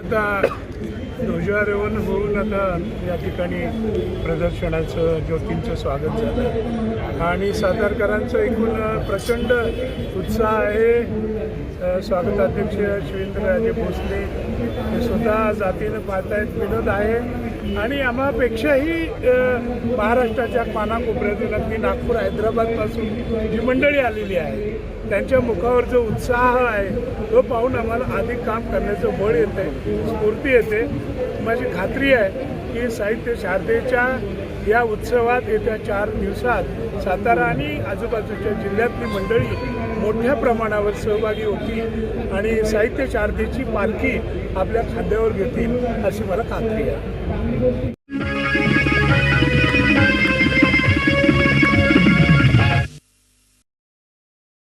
आता ध्वजारोहण होऊन आता या ठिकाणी प्रदर्शनाचं ज्योतींचं स्वागत झालं आणि सातारकरांचं एकूण प्रचंड उत्साह आहे। स्वागताध्यक्ष शिवेंद्रराजे भोसले हे स्वतः जातीनं पाहतायत, विनोद आहे आणि आम्हापेक्षाही महाराष्ट्राच्या कानाकोपऱ्यातून अगदी नागपूर हैदराबादपासून जी मंडळी आलेली आहे त्यांच्या मुखावर जो उत्साह आहे तो पाहून आम्हाला अधिक काम करण्याचं बळ येते, स्फूर्ती येते। माझी खात्री आहे की साहित्य शारदेच्या या उत्सवात येत्या 4 दिवसात सातारा आणि आजूबाजूच्या जिल्ह्यातली मंडळी मोठ्या प्रमाणावर सहभागी होतील आणि साहित्य शारदेची पालखी आपल्या खांद्यावर घेतील अशी मला खात्री आहे।